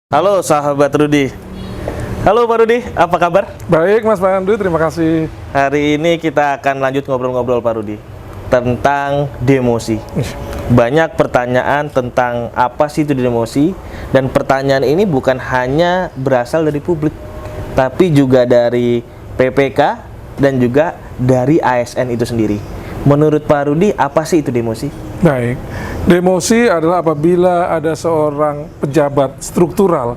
Halo sahabat Rudi. Halo Pak Rudi, apa kabar? Baik Mas Pandu, terima kasih. Hari ini kita akan lanjut ngobrol-ngobrol Pak Rudi tentang demosi. Banyak pertanyaan tentang apa sih itu demosi, dan pertanyaan ini bukan hanya berasal dari publik, tapi juga dari PPK dan juga dari ASN itu sendiri. Menurut Pak Rudi, apa sih itu demosi? Baik, demosi adalah apabila ada seorang pejabat struktural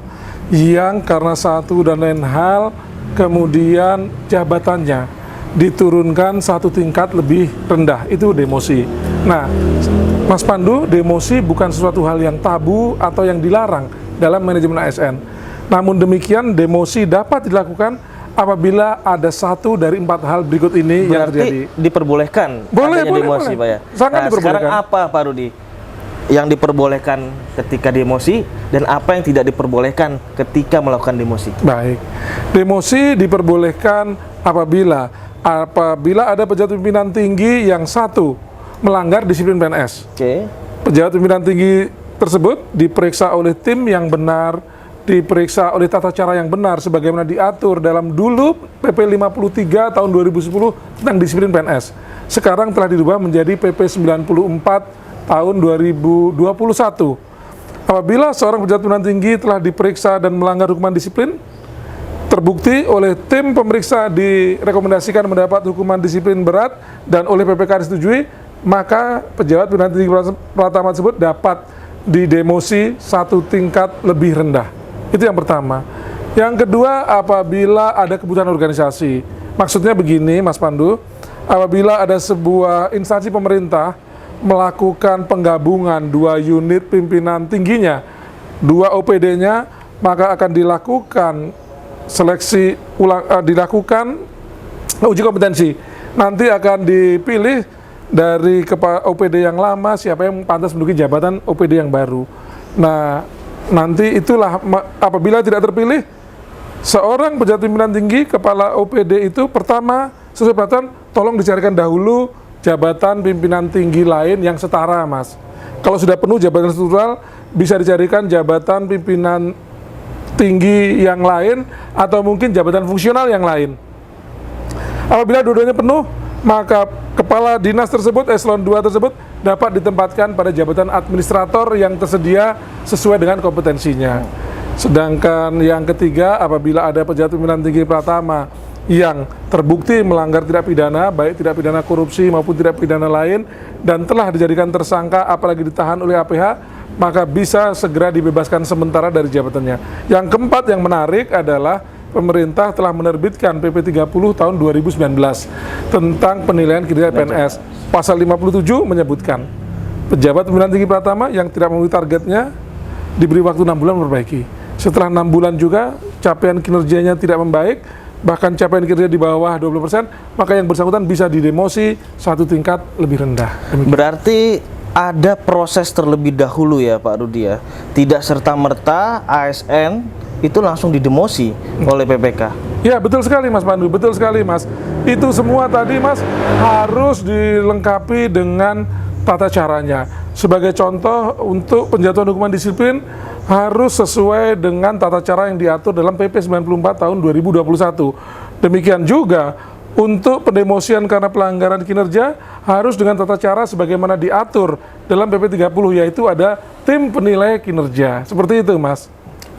yang karena satu dan lain hal kemudian jabatannya diturunkan satu tingkat lebih rendah, itu demosi. Nah, Mas Pandu, demosi bukan sesuatu hal yang tabu atau yang dilarang dalam manajemen ASN. Namun demikian, demosi dapat dilakukan apabila ada satu dari 4 hal berikut ini yang terjadi. Diperbolehkan Boleh, adanya demosi, Pak ya? Sangat diperbolehkan. Sekarang apa Pak Rudi yang diperbolehkan ketika demosi dan apa yang tidak diperbolehkan ketika melakukan demosi? Baik, demosi diperbolehkan apabila ada pejabat pimpinan tinggi yang satu melanggar disiplin PNS. Oke. Pejabat Pimpinan tinggi tersebut diperiksa oleh tim yang benar, diperiksa oleh tata cara yang benar sebagaimana diatur dalam dulu PP 53 tahun 2010 tentang disiplin PNS. Sekarang telah dirubah menjadi PP 94 tahun 2021. Apabila seorang pejabat pimpinan tinggi telah diperiksa dan melanggar hukuman disiplin, terbukti oleh tim pemeriksa direkomendasikan mendapat hukuman disiplin berat dan oleh PPK disetujui, maka pejabat pimpinan tinggi Pratama tersebut dapat didemosi satu tingkat lebih rendah. Itu yang pertama. Yang kedua, apabila ada kebutuhan organisasi. Maksudnya begini, Mas Pandu, apabila ada sebuah instansi pemerintah melakukan penggabungan 2 unit pimpinan tingginya, 2 OPD-nya, maka akan dilakukan seleksi ulang, dilakukan uji kompetensi. Nanti akan dipilih dari OPD yang lama siapa yang pantas menduduki jabatan OPD yang baru. Nah, nanti itulah apabila tidak terpilih seorang pejabat pimpinan tinggi kepala OPD itu, pertama sesuai peraturan tolong dicarikan dahulu jabatan pimpinan tinggi lain yang setara, Mas. Kalau sudah penuh jabatan struktural, bisa dicarikan jabatan pimpinan tinggi yang lain atau mungkin jabatan fungsional yang lain. Apabila dua-duanya penuh, maka kepala dinas tersebut, eselon 2 tersebut dapat ditempatkan pada jabatan administrator yang tersedia sesuai dengan kompetensinya. Sedangkan yang ketiga, apabila ada pejabat pimpinan tinggi Pratama yang terbukti melanggar tindak pidana, baik tindak pidana korupsi maupun tindak pidana lain, dan telah dijadikan tersangka apalagi ditahan oleh APH, maka bisa segera dibebaskan sementara dari jabatannya. Yang keempat yang menarik adalah pemerintah telah menerbitkan PP 30 tahun 2019 tentang penilaian kinerja PNS. Pasal 57 menyebutkan pejabat pimpinan tinggi Pratama yang tidak memenuhi targetnya diberi waktu 6 bulan memperbaiki. Setelah 6 bulan juga capaian kinerjanya tidak membaik, bahkan capaian kinerja di bawah 20%, maka yang bersangkutan bisa didemosi satu tingkat lebih rendah. Demikian. Berarti ada proses terlebih dahulu ya Pak Rudi ya? Tidak serta-merta ASN itu langsung didemosi oleh PPK. Ya, betul sekali Mas Pandu, betul sekali Mas. Itu semua tadi Mas harus dilengkapi dengan tata caranya. Sebagai contoh, untuk penjatuhan hukuman disiplin harus sesuai dengan tata cara yang diatur dalam PP 94 tahun 2021. Demikian juga untuk pendemosian karena pelanggaran kinerja harus dengan tata cara sebagaimana diatur dalam PP 30, yaitu ada tim penilai kinerja. Seperti itu Mas.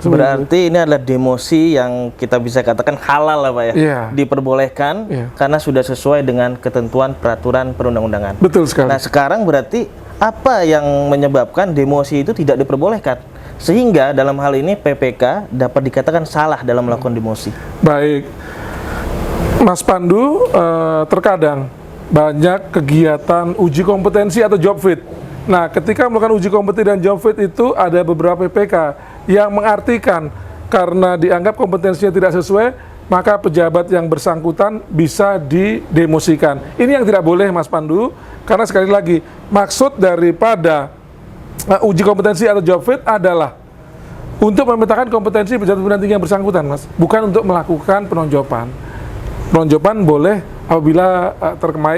Berarti ini adalah demosi yang kita bisa katakan halal lah Pak ya? Yeah. Diperbolehkan karena sudah sesuai dengan ketentuan peraturan perundang-undangan. Betul sekali. Nah sekarang berarti apa yang menyebabkan demosi itu tidak diperbolehkan? Sehingga dalam hal ini PPK dapat dikatakan salah dalam melakukan demosi. Baik, Mas Pandu, terkadang banyak kegiatan uji kompetensi atau job fit. Nah, ketika melakukan uji kompetensi dan job fit itu ada beberapa PPK yang mengartikan karena dianggap kompetensinya tidak sesuai, maka pejabat yang bersangkutan bisa didemosikan. Ini yang tidak boleh Mas Pandu, karena sekali lagi maksud daripada uji kompetensi atau job fit adalah untuk memetakan kompetensi pejabat pimpinan tinggi yang bersangkutan, Mas, bukan untuk melakukan penonjopan. Penonjopan boleh apabila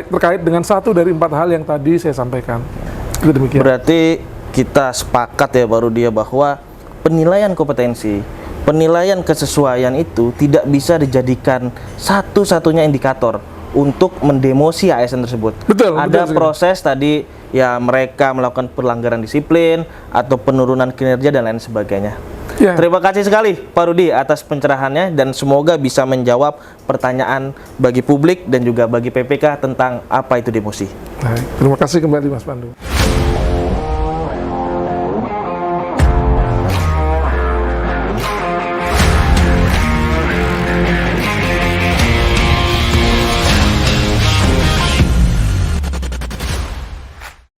terkait dengan satu dari 4 hal yang tadi saya sampaikan. Itu demikian. Berarti kita sepakat ya Pak Rudi bahwa penilaian kompetensi, penilaian kesesuaian itu tidak bisa dijadikan satu-satunya indikator untuk mendemosi ASN tersebut. Betul, Ada betul proses tadi ya, mereka melakukan pelanggaran disiplin atau penurunan kinerja dan lain sebagainya. Ya. Terima kasih sekali Pak Rudi atas pencerahannya, dan semoga bisa menjawab pertanyaan bagi publik dan juga bagi PPK tentang apa itu demosi. Baik, terima kasih kembali Mas Pandu.